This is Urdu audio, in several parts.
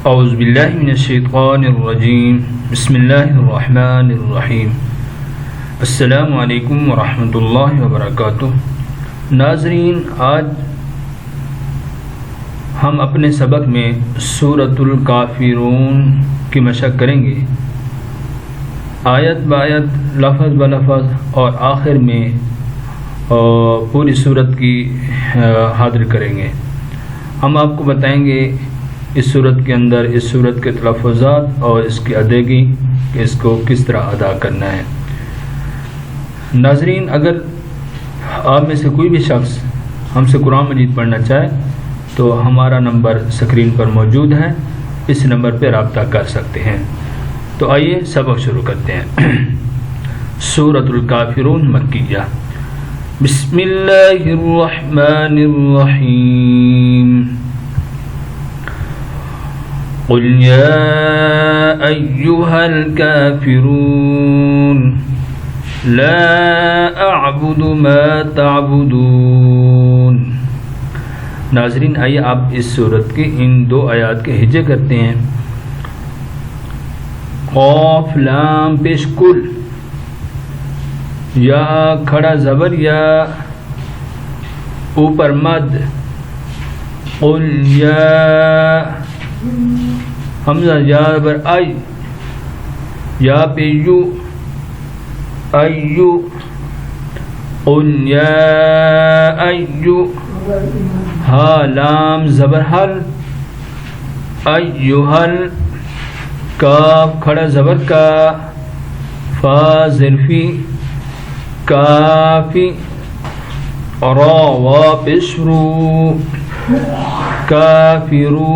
اعوذ باللہ من الشیطان الرجیم بسم اللہ الرحمن الرحیم السلام علیکم ورحمۃ اللہ وبرکاتہ۔ ناظرین، آج ہم اپنے سبق میں سورۃ الکافرون کی مشق کریں گے، آیت بآیت، لفظ بلفظ، اور آخر میں پوری سورت کی حاضر کریں گے۔ ہم آپ کو بتائیں گے اس صورت کے اندر اس صورت کے تلفظات اور اس کی ادائیگی کہ اس کو کس طرح ادا کرنا ہے۔ ناظرین، اگر آپ میں سے کوئی بھی شخص ہم سے قرآن مجید پڑھنا چاہے تو ہمارا نمبر اسکرین پر موجود ہے، اس نمبر پہ رابطہ کر سکتے ہیں۔ تو آئیے سبق شروع کرتے ہیں۔ سورۃ الکافرون مکیہ۔ بسم اللہ الرحمن الرحیم۔ قل یا ایہا الکافرون لا اعبد ما تعبدون۔ ناظرین، آئیے آپ اس سورت کی ان دو آیات کے ہجے کرتے ہیں۔ قاف لام پیش کل، یا کھڑا زبر یا، اوپر مد، قل یا، حمزہ یا بر آئی، یا پہ یو، ایو، قل یا ایو، ہا لام زبر حل، ایوہل، کاف کھڑا زبر کا، فا ظرفی، کافی، را وا پشرو، کافرو،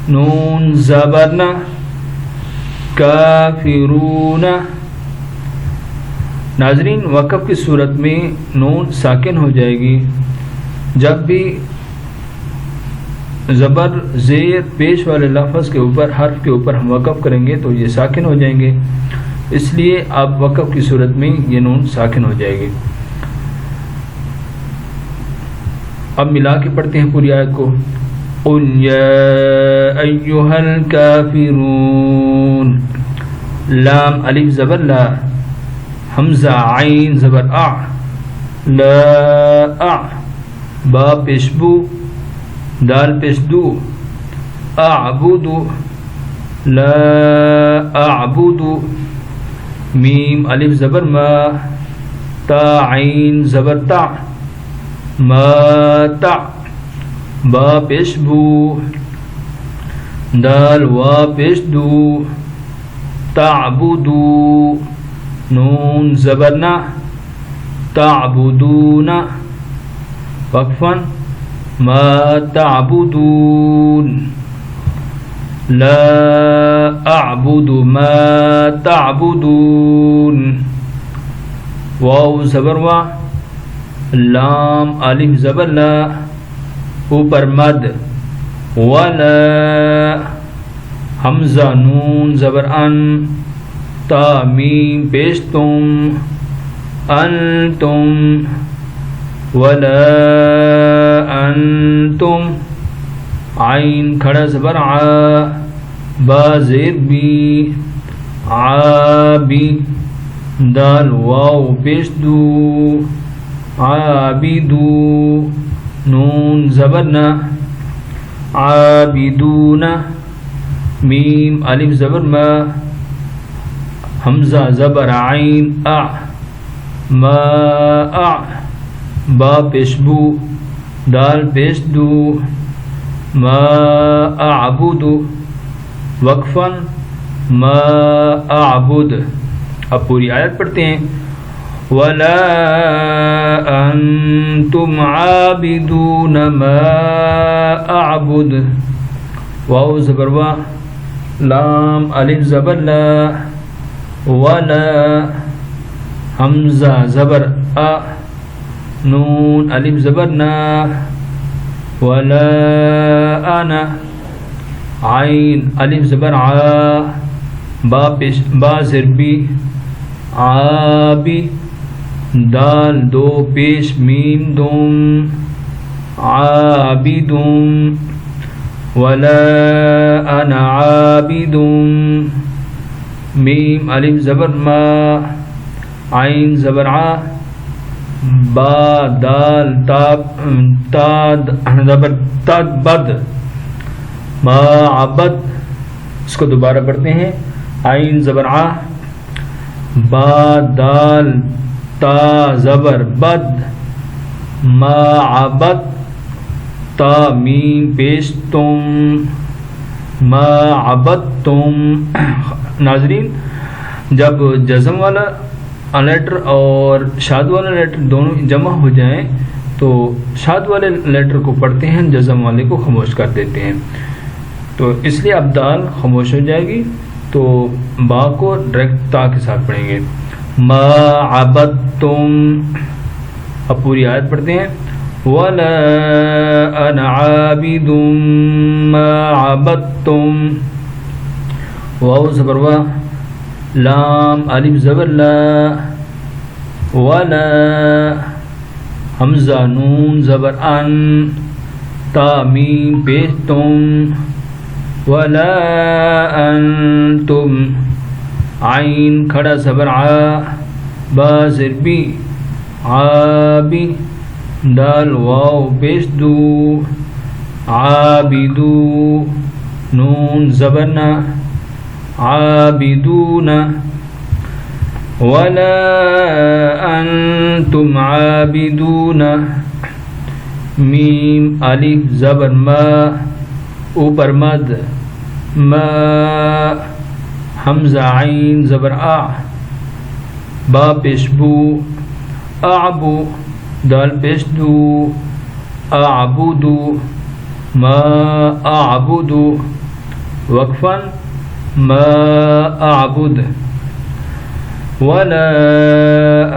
نون زبرنا، کافرون۔ ناظرین، وقف کی صورت میں نون ساکن ہو جائے گی۔ جب بھی زبر زیر پیش والے لفظ کے اوپر، حرف کے اوپر ہم وقف کریں گے تو یہ ساکن ہو جائیں گے، اس لیے اب وقف کی صورت میں یہ نون ساکن ہو جائے گی۔ اب ملا کے پڑھتے ہیں پوری آیت کو۔ قل یا ایہا الکافرون، لام الف زبر لا، حمزہ عین زبر اع، لا اع، با پیش بو، دال پیش دو، اعبد، لا اعبد، میم الف زبر ما، تا عین زبر تا، ما تا، با پیش بو، دال وا پیش دو، تعبدو، نون زبرنا، تعبدون، وقفا، ما تعبدون، لا اعبد ما تعبدون، واو زبر وا، لام الف زبر لا، اوپر مد، ولا، حمزہ نون زبر ان، تا میم پیش تم، انتم، ولا انتم، عین کھڑا زبر ع، با زیر بی، عابی، دال واو پیش دو، عابدو، نون زبرنا، عابدون، میم الف زبر ما، حمزہ زبر عین اع، ما اع، با پیش بو، دال پیش دو، ما اعبد، وقفا، ما اعبد۔ اب پوری آیت پڑھتے ہیں۔ ولا انتم عابدون ما اعبد، واو زبر وا، لام الف زبر لا، ولا، حمزہ زبر ا، نون الف زبر نا، ولا انا، عین الف زبر ع، با زربی، عابی، دال دو پیش میم دوم، عابدون، ولا أنا عابد میم الف زبر ما عین زبر ع با دال تا زبر تد بد ما عبد. اس کو دوبارہ پڑھتے ہیں. عین زبر ع با دال تا زبر بد ما عبد تا میم پیش تم ما عبدتم. ناظرین جب جزم والا لیٹر اور شاد والا لیٹر دونوں جمع ہو جائیں تو شاد والے لیٹر کو پڑھتے ہیں, جزم والے کو خاموش کر دیتے ہیں. تو اس لیے اب دال خاموش ہو جائے گی تو با کو ڈائریکٹ تا کے ساتھ پڑھیں گے. ما عبدتم. اب پوری آیت پڑھتے ہیں. ولا انا عابد ما عبدتم. واو زبر وا لام الف زبر لا ولا حمزہ نون زبر ان تا میم پیش تم ولا انتم عین کھڑا زبر ع با زر بی عابی دال واو پیش دو عابدو نون زبر نا عابدون ولا انتم عابدون میم الف زبر ما اوپر مد ما حمزہ عین زبر ا با پیش بو اعبو دال پیش دو اعبدو ما اعبدو وقفا ما اعبد ولا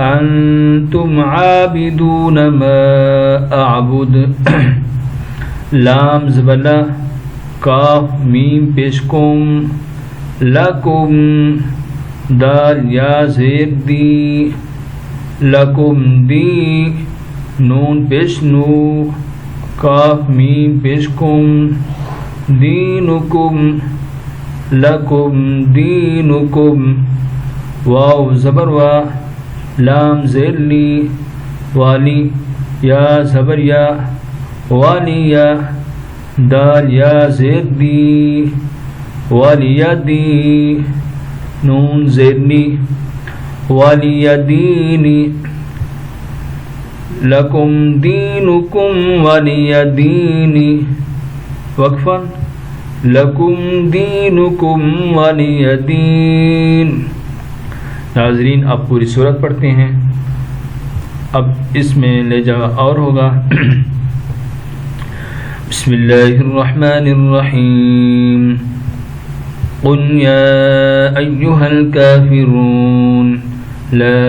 انتم عابدون ما اعبد. لام زبر لا کاف میم پیش کم لکم دال یا زیر دی لکم دی نون پیش نو کاف میم پیش کم دینکم لکم دینکم. واو زبر وا لام زیر لی والی یا زبر یا والی یا دال یا زیر دی والی یا دی نون زیر نی والی یا دینی لکم دینکم والی یا دینی وقفا لکم دینکم ولی دین. ناظرین اب پوری سورت پڑھتے ہیں. اب اس میں لہجہ اور ہوگا. بسم اللہ الرحمن الرحیم. قل یا ایہا الکافرون لا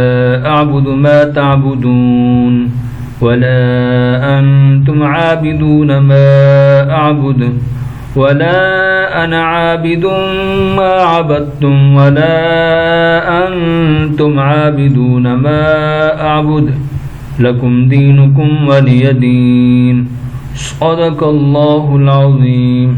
اعبد ما تعبدون ولا انتم عابدون ما اعبد ولا انا عابد ما عبدتم ولا انتم عابدون ما اعبد لكم دينكم ولي دين. صدق الله العظيم.